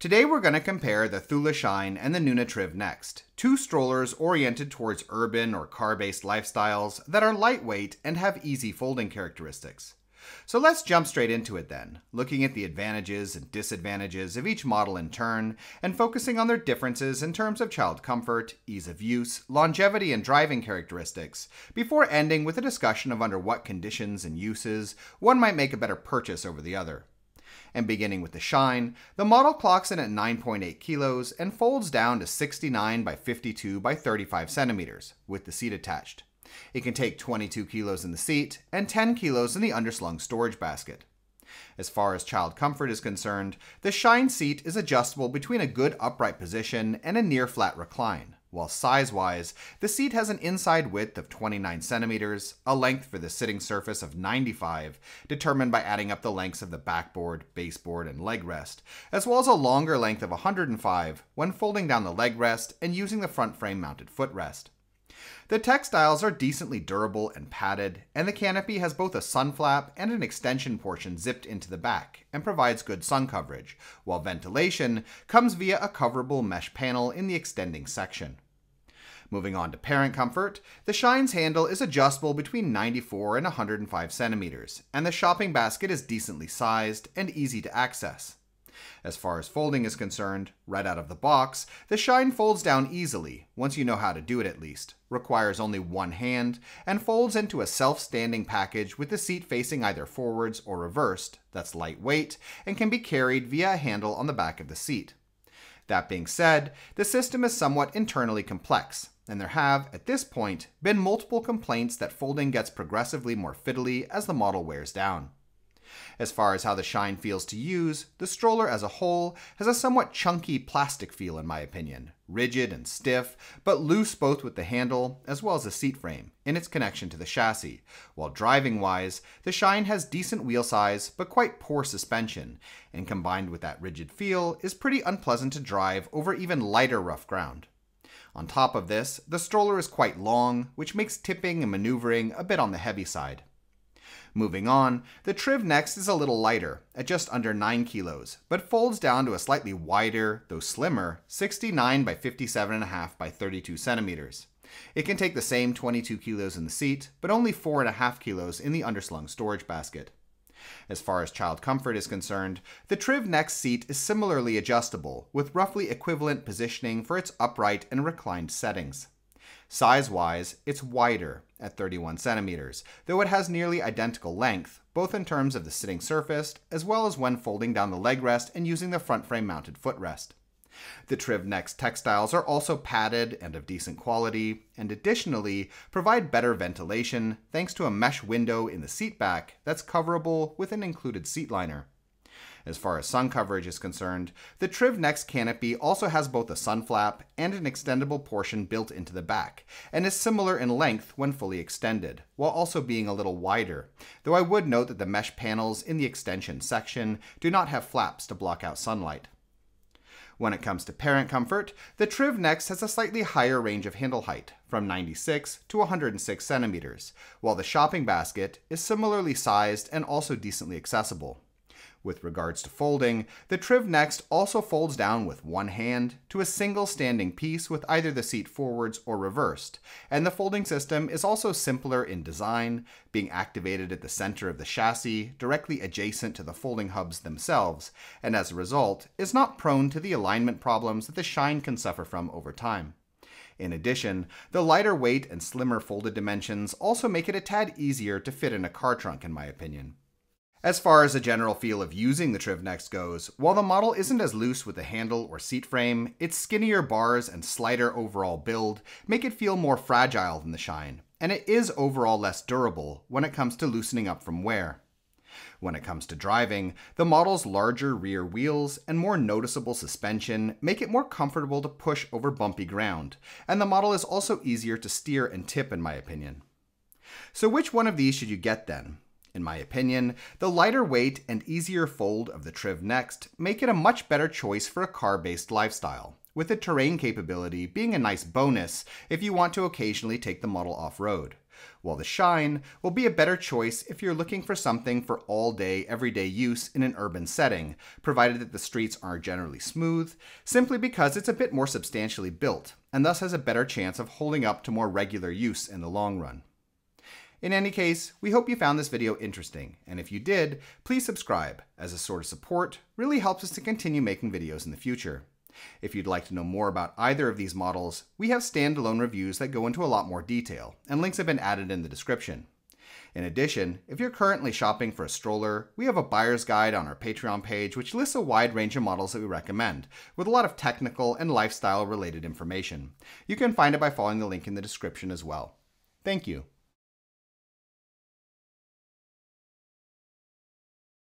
Today we're going to compare the Thule Shine and the Nuna Triv Next, two strollers oriented towards urban or car-based lifestyles that are lightweight and have easy folding characteristics. So let's jump straight into it then, looking at the advantages and disadvantages of each model in turn, and focusing on their differences in terms of child comfort, ease of use, longevity, and driving characteristics, before ending with a discussion of under what conditions and uses one might make a better purchase over the other. And beginning with the Shine, the model clocks in at 9.8 kilos and folds down to 69 by 52 by 35 centimeters, with the seat attached. It can take 22 kilos in the seat and 10 kilos in the underslung storage basket. As far as child comfort is concerned, the Shine seat is adjustable between a good upright position and a near flat recline, while size-wise, the seat has an inside width of 29 centimeters, a length for the sitting surface of 95, determined by adding up the lengths of the backboard, baseboard, and leg rest, as well as a longer length of 105 when folding down the leg rest and using the front frame mounted footrest. The textiles are decently durable and padded, and the canopy has both a sun flap and an extension portion zipped into the back and provides good sun coverage, while ventilation comes via a coverable mesh panel in the extending section. Moving on to parent comfort, the Shine's handle is adjustable between 94 and 105 centimeters, and the shopping basket is decently sized and easy to access. As far as folding is concerned, right out of the box, the Shine folds down easily, once you know how to do it at least, requires only one hand, and folds into a self-standing package with the seat facing either forwards or reversed, that's lightweight, and can be carried via a handle on the back of the seat. That being said, the system is somewhat internally complex, and there have, at this point, been multiple complaints that folding gets progressively more fiddly as the model wears down. As far as how the Shine feels to use, the stroller as a whole has a somewhat chunky plastic feel in my opinion, rigid and stiff, but loose both with the handle as well as the seat frame in its connection to the chassis, while driving-wise, the Shine has decent wheel size but quite poor suspension, and combined with that rigid feel is pretty unpleasant to drive over even lighter rough ground. On top of this, the stroller is quite long, which makes tipping and maneuvering a bit on the heavy side. Moving on, the Triv Next is a little lighter, at just under 9 kilos, but folds down to a slightly wider, though slimmer, 69 by 57.5 by 32 centimeters. It can take the same 22 kilos in the seat, but only 4.5 kilos in the underslung storage basket. As far as child comfort is concerned, the Triv Next seat is similarly adjustable, with roughly equivalent positioning for its upright and reclined settings. Size-wise, it's wider at 31 centimeters, though it has nearly identical length, both in terms of the sitting surface as well as when folding down the leg rest and using the front frame mounted footrest. The Triv Next textiles are also padded and of decent quality, and additionally provide better ventilation thanks to a mesh window in the seat back that's coverable with an included seat liner. As far as sun coverage is concerned, the Triv Next canopy also has both a sun flap and an extendable portion built into the back, and is similar in length when fully extended, while also being a little wider, though I would note that the mesh panels in the extension section do not have flaps to block out sunlight. When it comes to parent comfort, the Triv Next has a slightly higher range of handle height, from 96 to 106 centimeters, while the shopping basket is similarly sized and also decently accessible. With regards to folding, the Triv Next also folds down with one hand to a single standing piece with either the seat forwards or reversed, and the folding system is also simpler in design, being activated at the center of the chassis, directly adjacent to the folding hubs themselves, and as a result, is not prone to the alignment problems that the Shine can suffer from over time. In addition, the lighter weight and slimmer folded dimensions also make it a tad easier to fit in a car trunk in my opinion. As far as the general feel of using the Triv Next goes, while the model isn't as loose with the handle or seat frame, its skinnier bars and slighter overall build make it feel more fragile than the Shine, and it is overall less durable when it comes to loosening up from wear. When it comes to driving, the model's larger rear wheels and more noticeable suspension make it more comfortable to push over bumpy ground, and the model is also easier to steer and tip in my opinion. So which one of these should you get then? In my opinion, the lighter weight and easier fold of the Triv Next make it a much better choice for a car-based lifestyle, with the terrain capability being a nice bonus if you want to occasionally take the model off-road, while the Shine will be a better choice if you're looking for something for all-day, everyday use in an urban setting, provided that the streets are generally smooth, simply because it's a bit more substantially built, and thus has a better chance of holding up to more regular use in the long run. In any case, we hope you found this video interesting, and if you did, please subscribe, as a sort of support really helps us to continue making videos in the future. If you'd like to know more about either of these models, we have standalone reviews that go into a lot more detail, and links have been added in the description. In addition, if you're currently shopping for a stroller, we have a buyer's guide on our Patreon page which lists a wide range of models that we recommend, with a lot of technical and lifestyle related information. You can find it by following the link in the description as well. Thank you.